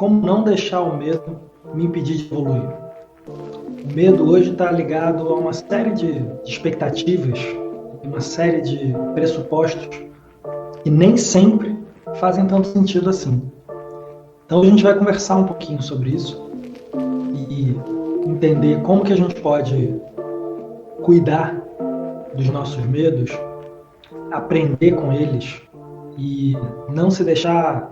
como não deixar o medo me impedir de evoluir. O medo hoje está ligado a uma série de expectativas, uma série de pressupostos que nem sempre fazem tanto sentido assim. Então a gente vai conversar um pouquinho sobre isso e entender como que a gente pode cuidar dos nossos medos, aprender com eles e não se deixar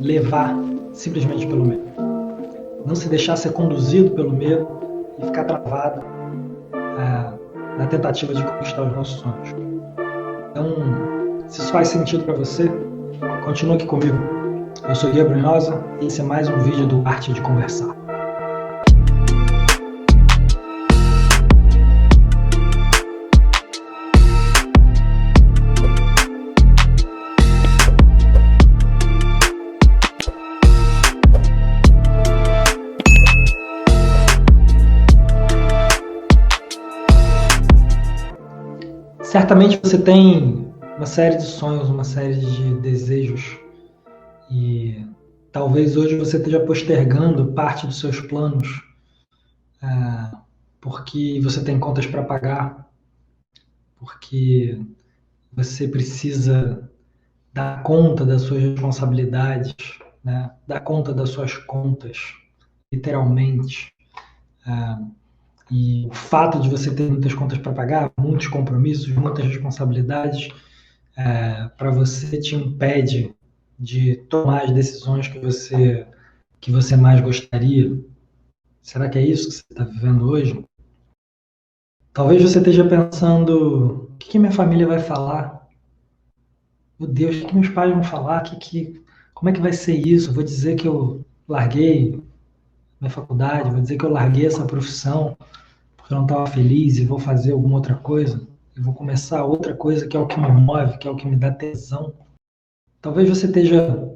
levar simplesmente pelo medo. Não se deixar ser conduzido pelo medo e ficar travado na tentativa de conquistar os nossos sonhos. Então, se isso faz sentido para você, continue aqui comigo. Eu sou Guia Brunhosa e esse é mais um vídeo do Arte de Conversar. Certamente você tem uma série de sonhos, uma série de desejos e talvez hoje você esteja postergando parte dos seus planos porque você tem contas para pagar, porque você precisa dar conta das suas responsabilidades, né? Dar conta das suas contas, literalmente. E o fato de você ter muitas contas para pagar, muitos compromissos, muitas responsabilidades, para você te impede de tomar as decisões que você mais gostaria. Será que é isso que você está vivendo hoje? Talvez você esteja pensando, o que minha família vai falar? Meu Deus, o que meus pais vão falar? Como é que vai ser isso? Eu vou dizer que eu larguei minha faculdade, vou dizer que eu larguei essa profissão porque eu não estava feliz e vou fazer alguma outra coisa. Eu vou começar outra coisa que é o que me move, que é o que me dá tesão. Talvez você esteja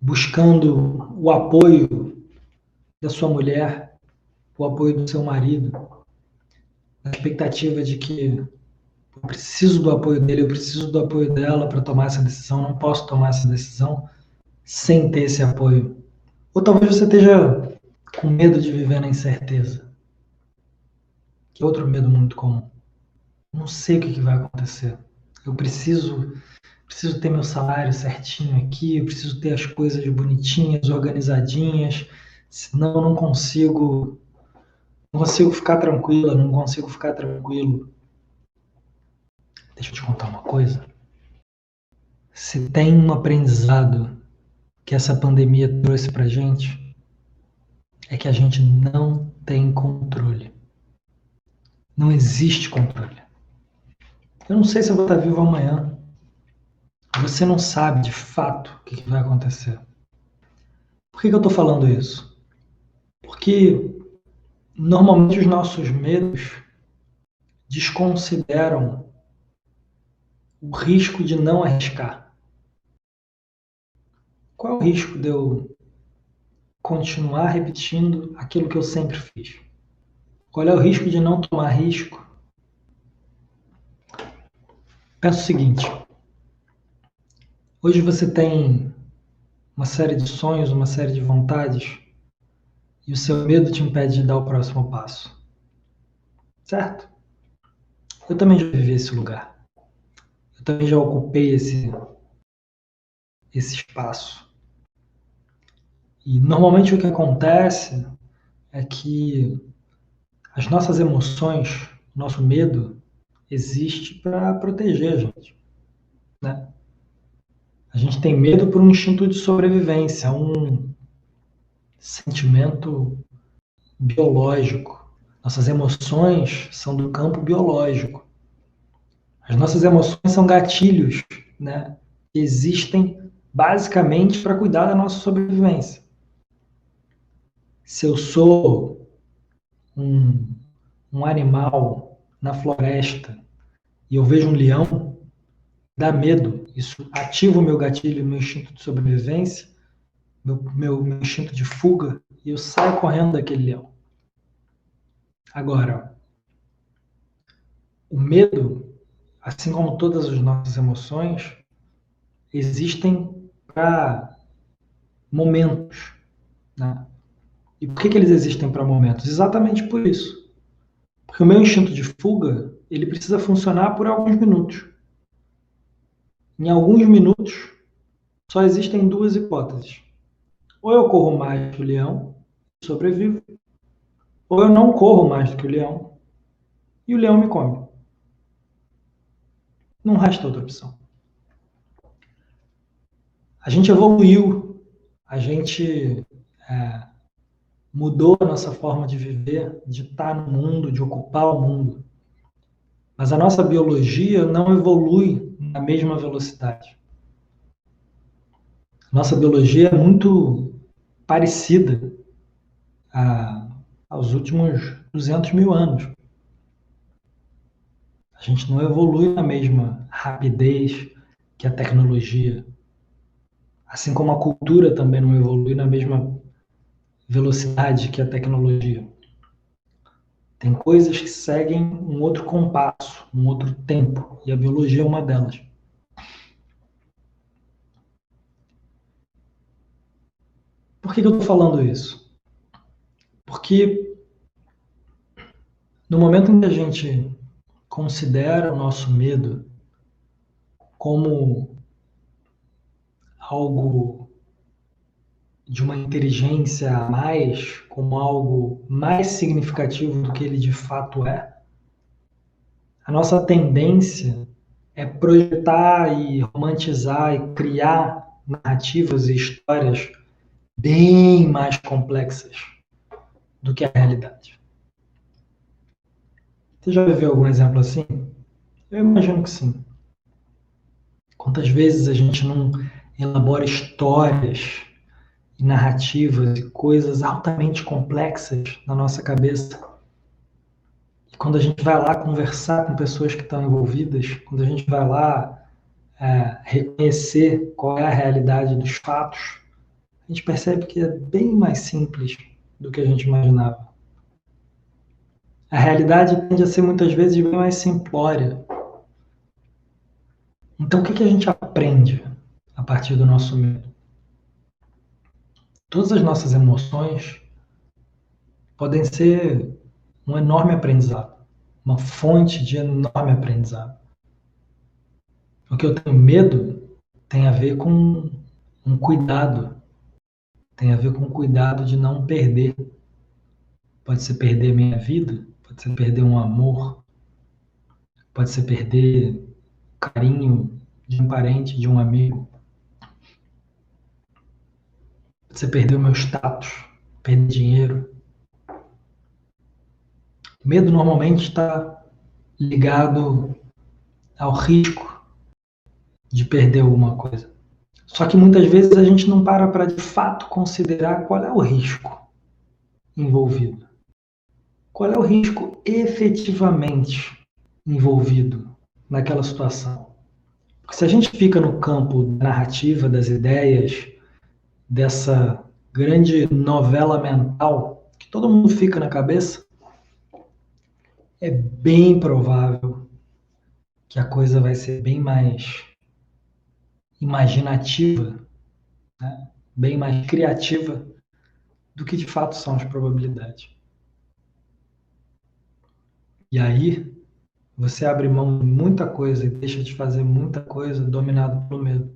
buscando o apoio da sua mulher, o apoio do seu marido, na expectativa de que eu preciso do apoio dele, eu preciso do apoio dela para tomar essa decisão, não posso tomar essa decisão sem ter esse apoio. Ou talvez você esteja com medo de viver na incerteza, que é outro medo muito comum. Não sei o que vai acontecer. Eu preciso ter meu salário certinho aqui, eu preciso ter as coisas bonitinhas, organizadinhas, senão eu não consigo ficar tranquila, não consigo ficar tranquilo. Deixa eu te contar uma coisa. Se tem um aprendizado que essa pandemia trouxe pra gente, é que a gente não tem controle. Não existe controle. Eu não sei se eu vou estar vivo amanhã. Você não sabe de fato o que vai acontecer. Por que eu estou falando isso? Porque normalmente os nossos medos desconsideram o risco de não arriscar. Qual é o risco de eu continuar repetindo aquilo que eu sempre fiz? Qual é o risco de não tomar risco? Pensa o seguinte: hoje você tem uma série de sonhos, uma série de vontades, e o seu medo te impede de dar o próximo passo. Certo? Eu também já vivi esse lugar. Eu também já ocupei esse espaço. E normalmente o que acontece é que as nossas emoções, nosso medo, existe para proteger a gente, né? A gente tem medo por um instinto de sobrevivência, um sentimento biológico. Nossas emoções são do campo biológico. As nossas emoções são gatilhos, né? Que existem basicamente para cuidar da nossa sobrevivência. Se eu sou um animal na floresta e eu vejo um leão, dá medo. Isso ativa o meu gatilho, o meu instinto de sobrevivência, meu instinto de fuga, e eu saio correndo daquele leão. Agora, o medo, assim como todas as nossas emoções, existem para momentos, né? E por que eles existem para momentos? Exatamente por isso. Porque o meu instinto de fuga, ele precisa funcionar por alguns minutos. Em alguns minutos, só existem duas hipóteses. Ou eu corro mais que o leão e sobrevivo, ou eu não corro mais do que o leão e o leão me come. Não resta outra opção. A gente evoluiu, a gente mudou a nossa forma de viver, de estar no mundo, de ocupar o mundo. Mas a nossa biologia não evolui na mesma velocidade. Nossa biologia é muito parecida aos últimos 200 mil anos. A gente não evolui na mesma rapidez que a tecnologia. Assim como a cultura também não evolui na mesma velocidade que a tecnologia. Tem coisas que seguem um outro compasso, um outro tempo, e a biologia é uma delas. Por que eu estou falando isso? Porque no momento em que a gente considera o nosso medo como algo de uma inteligência a mais, como algo mais significativo do que ele de fato é, a nossa tendência é projetar e romantizar e criar narrativas e histórias bem mais complexas do que a realidade. Você já viveu algum exemplo assim? Eu imagino que sim. Quantas vezes a gente não elabora histórias e narrativas e coisas altamente complexas na nossa cabeça? E quando a gente vai lá conversar com pessoas que estão envolvidas, quando a gente vai lá reconhecer qual é a realidade dos fatos, a gente percebe que é bem mais simples do que a gente imaginava. A realidade tende a ser muitas vezes bem mais simplória. Então, o que a gente aprende a partir do nosso medo? Todas as nossas emoções podem ser um enorme aprendizado, uma fonte de enorme aprendizado. O que eu tenho medo tem a ver com um cuidado, tem a ver com o cuidado de não perder. Pode ser perder minha vida, pode ser perder um amor, pode ser perder o carinho de um parente, de um amigo, pode ser perder o meu status, perder dinheiro. Medo normalmente está ligado ao risco de perder alguma coisa. Só que muitas vezes a gente não para de fato considerar qual é o risco envolvido. Qual é o risco efetivamente envolvido naquela situação? Porque se a gente fica no campo da narrativa, das ideias, dessa grande novela mental que todo mundo fica na cabeça, é bem provável que a coisa vai ser bem mais imaginativa, né? Bem mais criativa do que de fato são as probabilidades. E aí você abre mão de muita coisa e deixa de fazer muita coisa dominado pelo medo,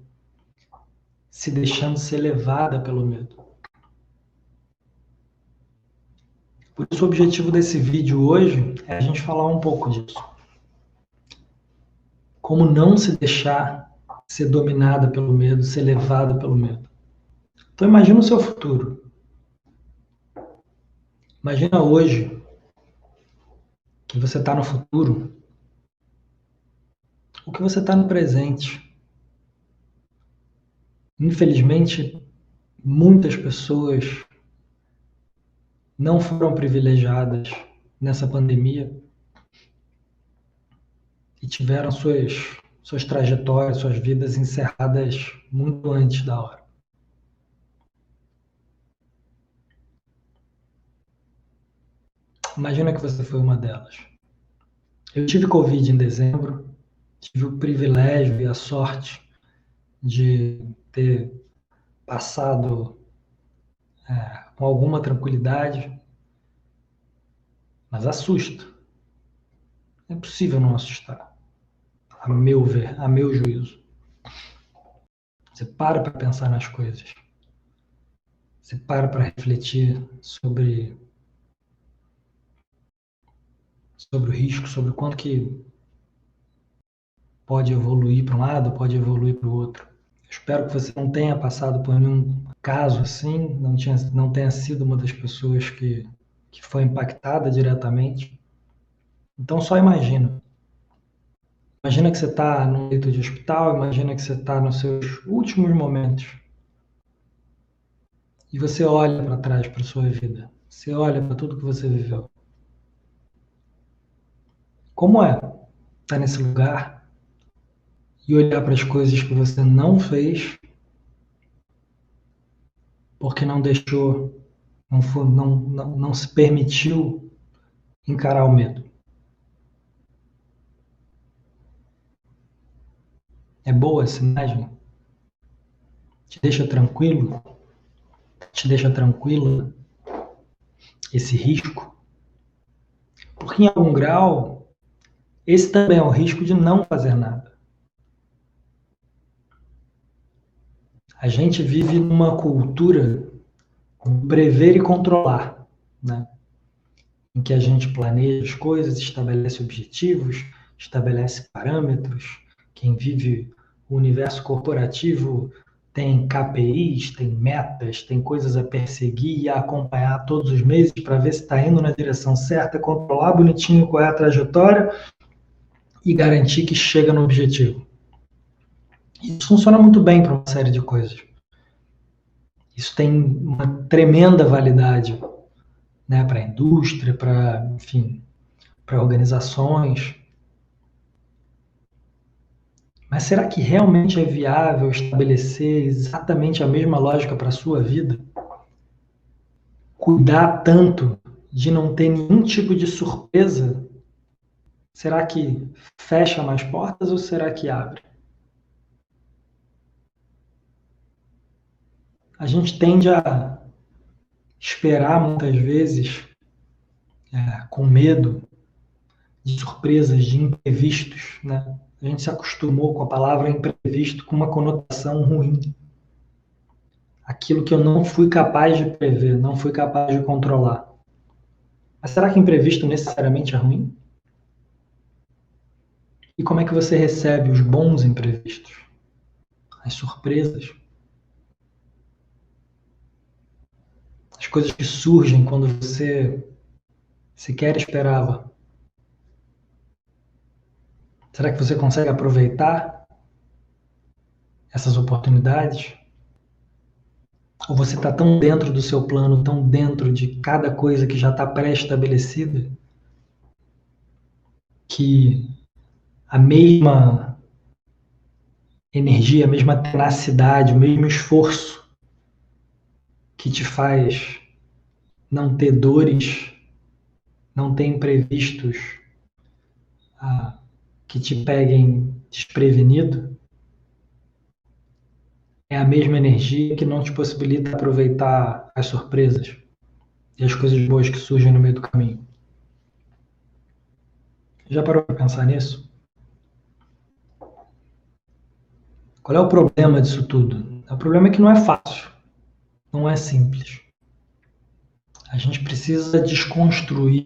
se deixando ser levada pelo medo. Por isso o objetivo desse vídeo hoje é a gente falar um pouco disso. Como não se deixar ser dominada pelo medo, ser levada pelo medo. Então imagina o seu futuro. Imagina hoje que você está no futuro, ou que você está no presente. Infelizmente, muitas pessoas não foram privilegiadas nessa pandemia e tiveram suas trajetórias, suas vidas encerradas muito antes da hora. Imagina que você foi uma delas. Eu tive Covid em dezembro, tive o privilégio e a sorte de ter passado com alguma tranquilidade, mas assusta. É possível não assustar, a meu ver, a meu juízo. Você para pensar nas coisas. Você para refletir sobre o risco, sobre o quanto que pode evoluir para um lado, pode evoluir para o outro. Espero que você não tenha passado por nenhum caso assim, não tenha sido uma das pessoas que foi impactada diretamente. Então só imagina. Imagina que você está no leito de hospital, imagina que você está nos seus últimos momentos. E você olha para trás para sua vida. Você olha para tudo que você viveu. Como é estar nesse lugar e olhar para as coisas que você não fez porque não deixou, não se permitiu encarar o medo? É boa essa imagem? Te deixa tranquilo? Te deixa tranquila esse risco? Porque em algum grau, esse também é o risco de não fazer nada. A gente vive numa cultura de prever e controlar, né? Em que a gente planeja as coisas, estabelece objetivos, estabelece parâmetros. Quem vive o universo corporativo tem KPIs, tem metas, tem coisas a perseguir e a acompanhar todos os meses para ver se está indo na direção certa, controlar bonitinho qual é a trajetória e garantir que chega no objetivo. Isso funciona muito bem para uma série de coisas. Isso tem uma tremenda validade, né, para a indústria, para, enfim, para organizações. Mas será que realmente é viável estabelecer exatamente a mesma lógica para a sua vida? Cuidar tanto de não ter nenhum tipo de surpresa? Será que fecha mais portas ou será que abre? A gente tende a esperar muitas vezes, com medo de surpresas, de imprevistos, né? A gente se acostumou com a palavra imprevisto com uma conotação ruim. Aquilo que eu não fui capaz de prever, não fui capaz de controlar. Mas será que imprevisto necessariamente é ruim? E como é que você recebe os bons imprevistos? As surpresas? As coisas que surgem quando você sequer esperava? Será que você consegue aproveitar essas oportunidades? Ou você está tão dentro do seu plano, tão dentro de cada coisa que já está pré-estabelecida, que a mesma energia, a mesma tenacidade, o mesmo esforço que te faz não ter dores, não ter imprevistos que te peguem desprevenido, é a mesma energia que não te possibilita aproveitar as surpresas e as coisas boas que surgem no meio do caminho. Já parou para pensar nisso? Qual é o problema disso tudo? O problema é que não é fácil, não é simples. A gente precisa desconstruir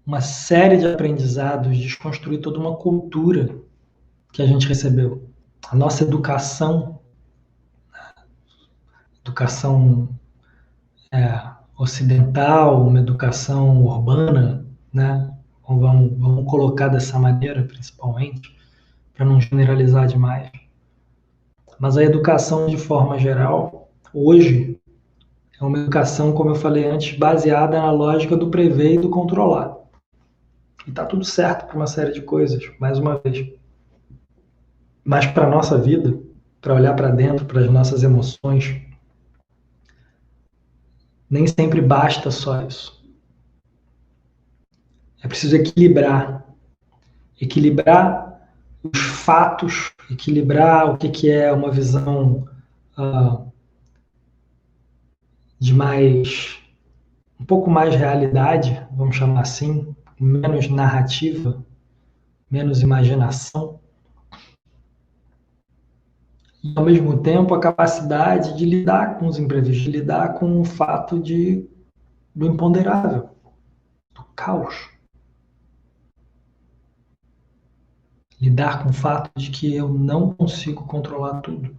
uma série de aprendizados, desconstruir toda uma cultura que a gente recebeu. A nossa educação ocidental, uma educação urbana, né? Vamos colocar dessa maneira, principalmente, para não generalizar demais. Mas a educação, de forma geral, hoje, é uma educação, como eu falei antes, baseada na lógica do prever e do controlar. E está tudo certo para uma série de coisas, mais uma vez. Mas para a nossa vida, para olhar para dentro, para as nossas emoções, nem sempre basta só isso. É preciso equilibrar os fatos, equilibrar o que é uma visão um pouco mais realidade, vamos chamar assim, menos narrativa, menos imaginação, e ao mesmo tempo a capacidade de lidar com os imprevistos, de lidar com o fato do imponderável, do caos. Lidar com o fato de que eu não consigo controlar tudo.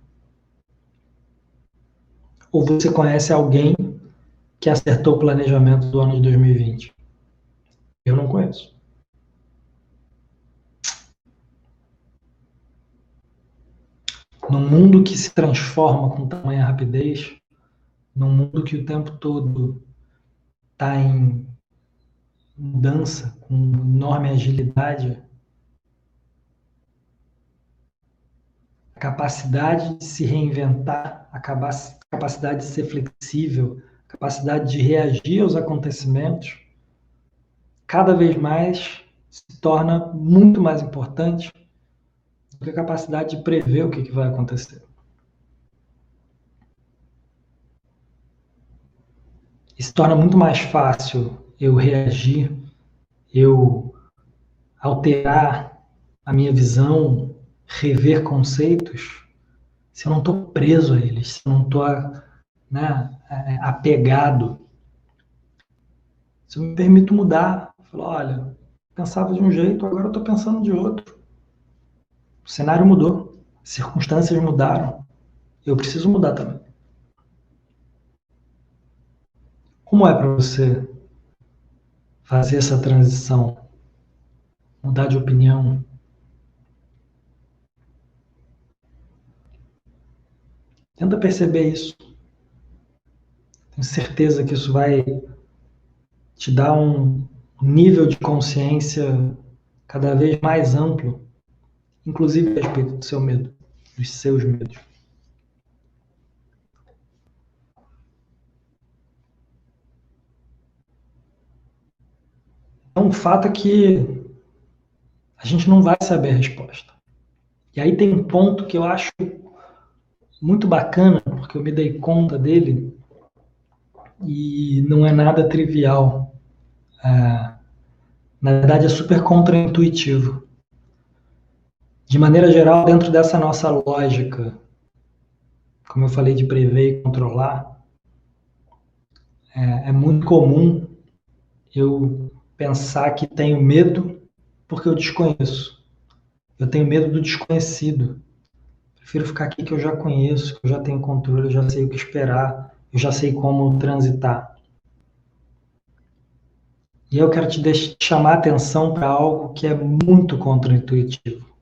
Ou você conhece alguém que acertou o planejamento do ano de 2020? Eu não conheço. Num mundo que se transforma com tamanha rapidez, num mundo que o tempo todo está em mudança, com enorme agilidade, a capacidade de se reinventar, a capacidade de ser flexível, a capacidade de reagir aos acontecimentos, cada vez mais se torna muito mais importante do que a capacidade de prever o que vai acontecer. E se torna muito mais fácil eu reagir, eu alterar a minha visão, rever conceitos, se eu não estou preso a eles, se eu não estou apegado. Se eu me permito mudar, falar, olha, pensava de um jeito, agora eu estou pensando de outro. O cenário mudou, as circunstâncias mudaram, eu preciso mudar também. Como é para você fazer essa transição, mudar de opinião? Tenta perceber isso. Tenho certeza que isso vai te dar um nível de consciência cada vez mais amplo, inclusive a respeito do seu medo, dos seus medos. Então, o fato é que a gente não vai saber a resposta. E aí tem um ponto que eu acho muito bacana, porque eu me dei conta dele e não é nada trivial. Na verdade, é super contraintuitivo. De maneira geral, dentro dessa nossa lógica, como eu falei de prever e controlar, é muito comum eu pensar que tenho medo porque eu desconheço. Eu tenho medo do desconhecido. Prefiro ficar aqui que eu já conheço, que eu já tenho controle, eu já sei o que esperar, eu já sei como transitar. E eu quero chamar a atenção para algo que é muito contraintuitivo.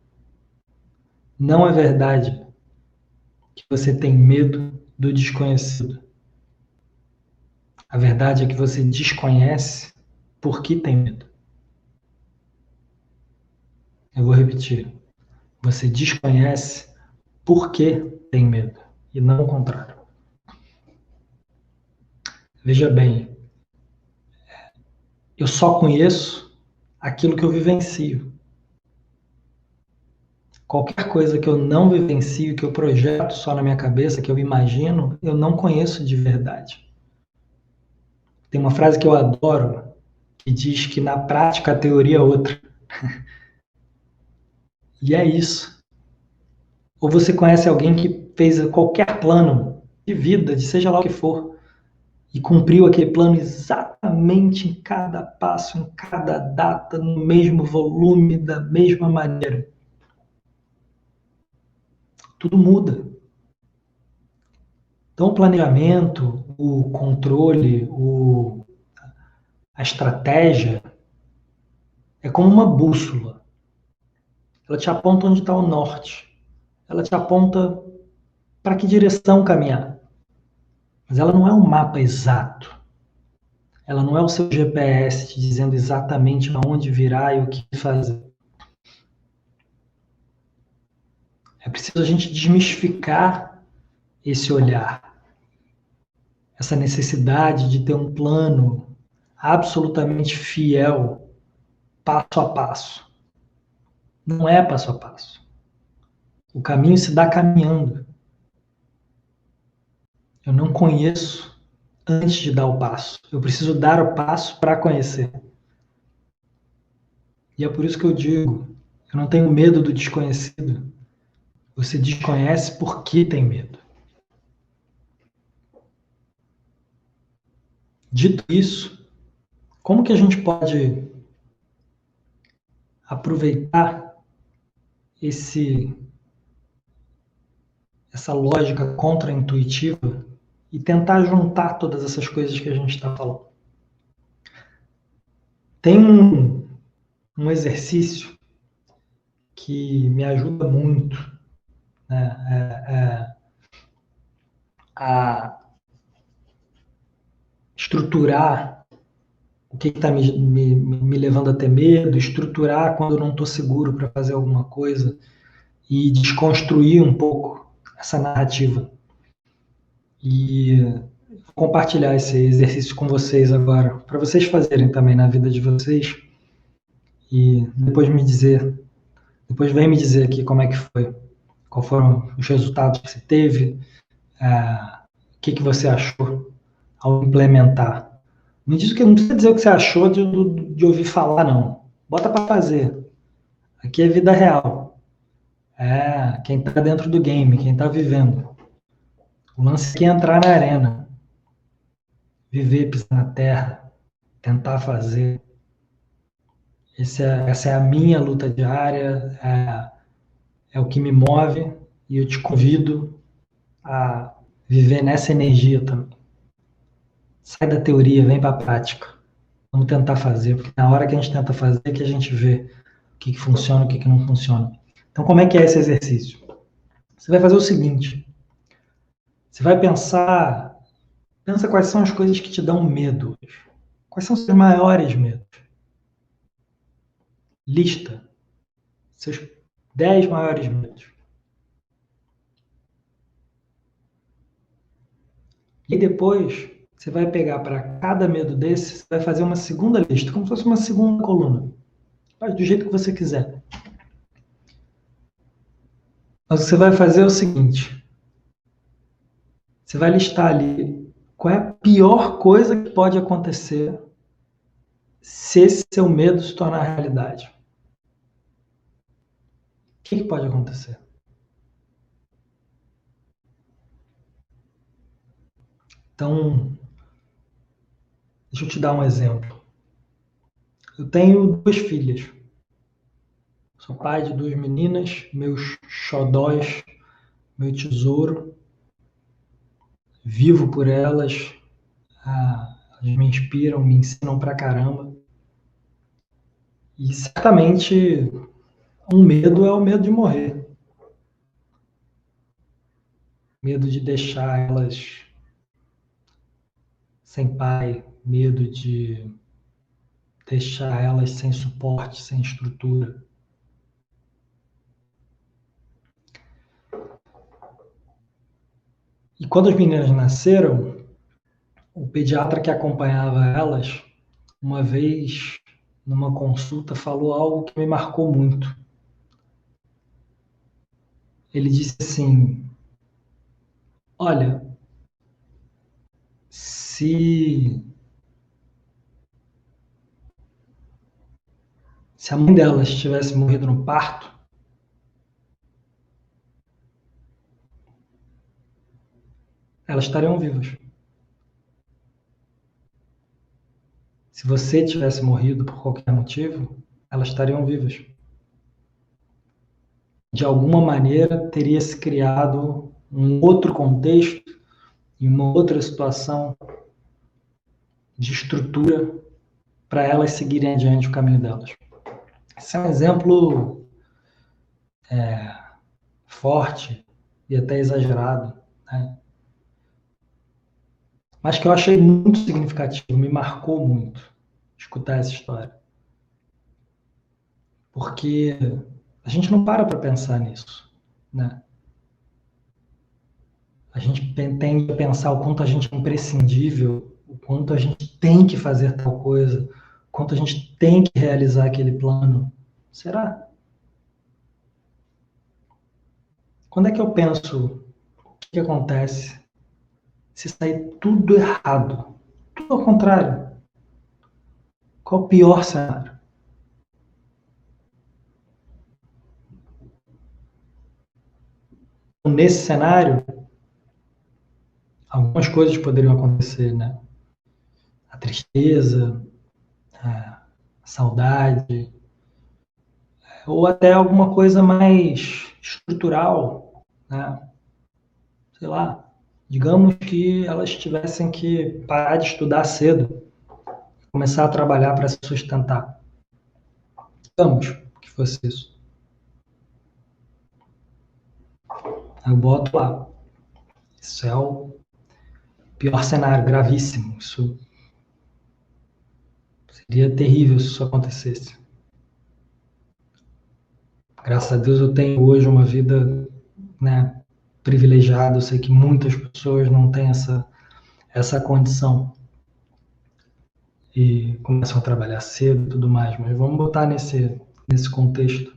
Não é verdade que você tem medo do desconhecido. A verdade é que você desconhece porque tem medo. Eu vou repetir. Você desconhece porque tem medo e não o contrário. Veja bem, eu só conheço aquilo que eu vivencio. Qualquer coisa que eu não vivencio, que eu projeto só na minha cabeça, que eu imagino, eu não conheço de verdade. Tem uma frase que eu adoro, que diz que na prática a teoria é outra. E é isso. Ou você conhece alguém que fez qualquer plano de vida, de seja lá o que for, e cumpriu aquele plano exatamente em cada passo, em cada data, no mesmo volume, da mesma maneira. Tudo muda. Então, o planejamento, o controle, a estratégia é como uma bússola. Ela te aponta onde está o norte. Ela te aponta para que direção caminhar. Mas ela não é um mapa exato. Ela não é o seu GPS te dizendo exatamente aonde virar e o que fazer. É preciso a gente desmistificar esse olhar, essa necessidade de ter um plano absolutamente fiel, passo a passo. Não é passo a passo. O caminho se dá caminhando. Eu não conheço antes de dar o passo. Eu preciso dar o passo para conhecer. E é por isso que eu digo, eu não tenho medo do desconhecido. Você desconhece porque tem medo. Dito isso, como que a gente pode aproveitar esse essa lógica contraintuitiva e tentar juntar todas essas coisas que a gente está falando? Tem um exercício que me ajuda muito, né, a estruturar o que está me levando a ter medo, estruturar quando eu não estou seguro para fazer alguma coisa e desconstruir um pouco essa narrativa. E vou compartilhar esse exercício com vocês agora, para vocês fazerem também na vida de vocês e depois vem me dizer aqui como é que foi, qual foram os resultados que você teve, o que você achou ao implementar. Me diz o que não precisa dizer o que você achou de ouvir falar, não. Bota para fazer. Aqui é vida real. É quem está dentro do game, quem está vivendo. O lance aqui é entrar na arena, viver, pisar na terra, tentar fazer. Essa é a minha luta diária, é o que me move e eu te convido a viver nessa energia também. Sai da teoria, vem para a prática. Vamos tentar fazer, porque na hora que a gente tenta fazer é que a gente vê o que funciona e o que não funciona. Então, como é que é esse exercício? Você vai fazer o seguinte: você vai pensa quais são as coisas que te dão medo hoje. Quais são os seus maiores medos? Lista seus 10 maiores medos. E depois você vai pegar para cada medo desse, você vai fazer uma segunda lista, como se fosse uma segunda coluna. Faz do jeito que você quiser. Mas o que você vai fazer é o seguinte: você vai listar ali qual é a pior coisa que pode acontecer se esse seu medo se tornar realidade. O que pode acontecer? Então, deixa eu te dar um exemplo. Eu tenho 2 filhas. Sou pai de 2 meninas, meus xodós, meu tesouro. Vivo por elas, elas me inspiram, me ensinam pra caramba. E certamente um medo é o medo de morrer. Medo de deixar elas sem pai, medo de deixar elas sem suporte, sem estrutura. E quando as meninas nasceram, o pediatra que acompanhava elas, uma vez, numa consulta, falou algo que me marcou muito. Ele disse assim: olha, se a mãe delas tivesse morrido no parto, elas estariam vivas. Se você tivesse morrido por qualquer motivo, elas estariam vivas. De alguma maneira, teria se criado um outro contexto e uma outra situação de estrutura para elas seguirem adiante o caminho delas. Esse é um exemplo forte e até exagerado, né? Mas que eu achei muito significativo, me marcou muito escutar essa história. Porque a gente não para pensar nisso, né? A gente tende a pensar o quanto a gente é imprescindível, o quanto a gente tem que fazer tal coisa, o quanto a gente tem que realizar aquele plano. Será? Quando é que eu penso o que acontece Se sair tudo errado, tudo ao contrário, qual o pior cenário? Nesse cenário, algumas coisas poderiam acontecer, né? A tristeza, a saudade, ou até alguma coisa mais estrutural, né? Sei lá, digamos que elas tivessem que parar de estudar cedo, começar a trabalhar para se sustentar. Digamos que fosse isso. Eu boto lá. Isso é o pior cenário, gravíssimo. Isso seria terrível se isso acontecesse. Graças a Deus eu tenho hoje uma vida, né, privilegiada. Eu sei que muitas pessoas não têm essa condição e começam a trabalhar cedo e tudo mais, mas vamos botar nesse contexto.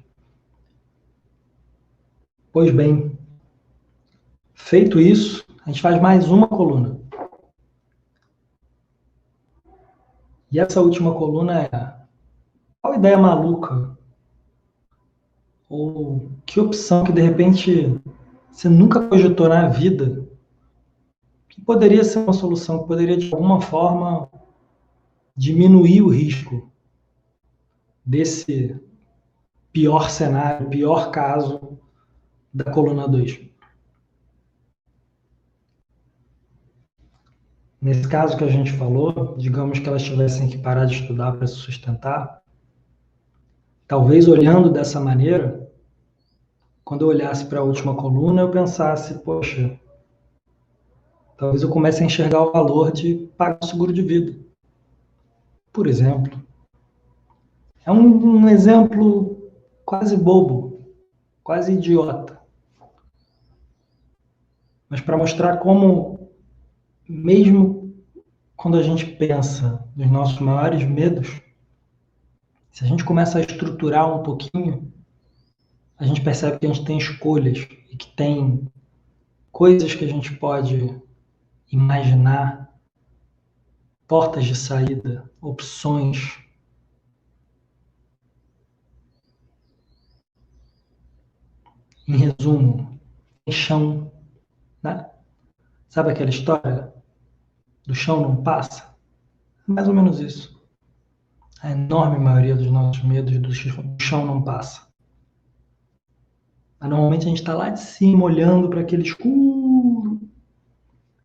Pois bem, feito isso, a gente faz mais uma coluna. E essa última coluna é: qual ideia maluca ou que opção que de repente você nunca cogitou na vida que poderia ser uma solução, que poderia de alguma forma diminuir o risco desse pior cenário, pior caso da coluna 2. Nesse caso que a gente falou, digamos que elas tivessem que parar de estudar para se sustentar, talvez olhando dessa maneira, quando eu olhasse para a última coluna, eu pensasse, poxa, talvez eu comece a enxergar o valor de pagar um seguro de vida, por exemplo. É um exemplo quase bobo, quase idiota, mas para mostrar como, mesmo quando a gente pensa nos nossos maiores medos, se a gente começa a estruturar um pouquinho, a gente percebe que a gente tem escolhas e que tem coisas que a gente pode imaginar, portas de saída, opções. Em resumo, tem chão, né? Sabe aquela história do chão não passa? Mais ou menos isso. A enorme maioria dos nossos medos do chão não passa. Mas normalmente a gente está lá de cima olhando para aquele escuro,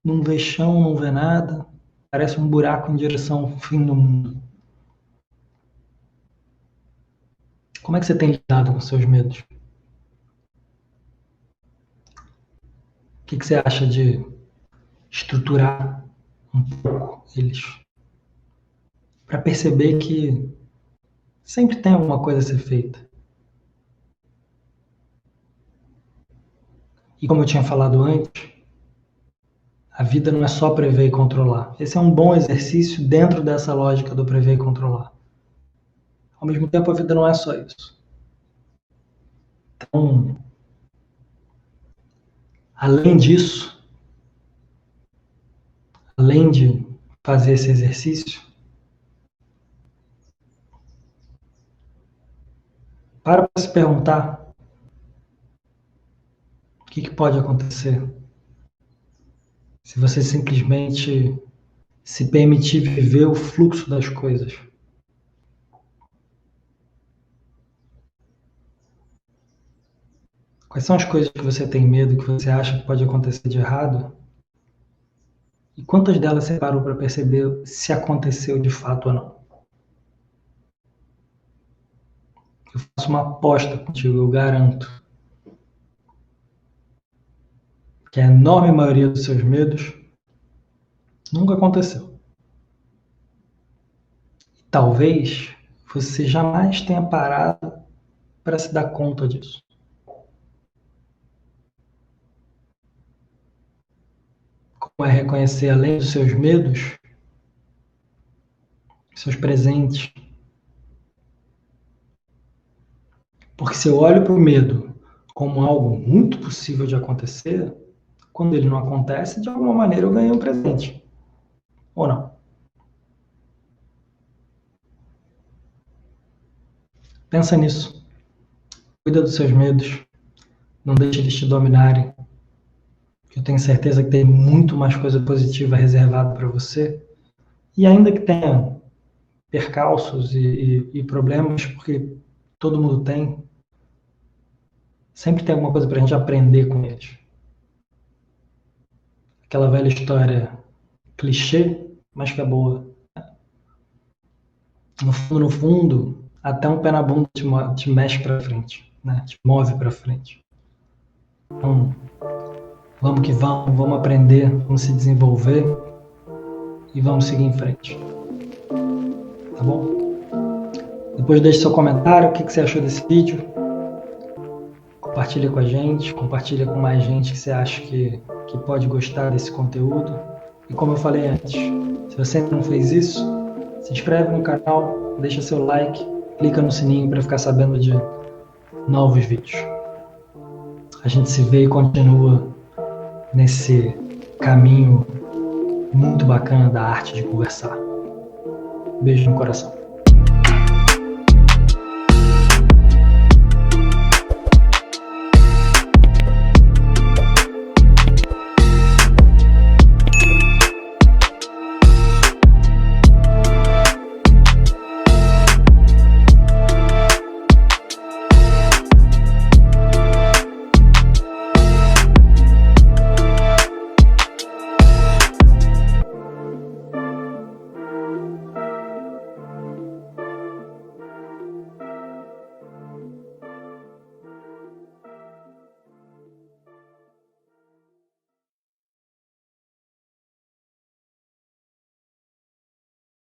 não vê chão, não vê nada, parece um buraco em direção ao fim do mundo. Como é que você tem lidado com seus medos? O que você acha de estruturar um pouco eles? Para perceber que sempre tem alguma coisa a ser feita. E como eu tinha falado antes, a vida não é só prever e controlar. Esse é um bom exercício dentro dessa lógica do prever e controlar. Ao mesmo tempo, a vida não é só isso. Então, além disso, além de fazer esse exercício, para se perguntar o que pode acontecer se você simplesmente se permitir viver o fluxo das coisas. Quais são as coisas que você tem medo, que você acha que pode acontecer de errado? E quantas delas você parou para perceber se aconteceu de fato ou não? Eu faço uma aposta contigo, eu garanto que a enorme maioria dos seus medos nunca aconteceu. E talvez você jamais tenha parado para se dar conta disso. Como é reconhecer, além dos seus medos, seus presentes. Porque se eu olho para o medo como algo muito possível de acontecer, quando ele não acontece, de alguma maneira eu ganhei um presente. Ou não? Pensa nisso. Cuida dos seus medos. Não deixe eles te dominarem. Eu tenho certeza que tem muito mais coisa positiva reservada para você. E ainda que tenha percalços e problemas, porque todo mundo tem, sempre tem alguma coisa para a gente aprender com eles. Aquela velha história clichê, mas que é boa. No fundo, até um pé na bunda te mexe para frente, né? Te move para frente. Então, vamos que vamos aprender, vamos se desenvolver e vamos seguir em frente. Tá bom? Depois deixe seu comentário, o que você achou desse vídeo. Compartilha com a gente, compartilha com mais gente que você acha que pode gostar desse conteúdo. E como eu falei antes, se você ainda não fez isso, se inscreve no canal, deixa seu like, clica no sininho para ficar sabendo de novos vídeos. A gente se vê e continua nesse caminho muito bacana da arte de conversar. Beijo no coração.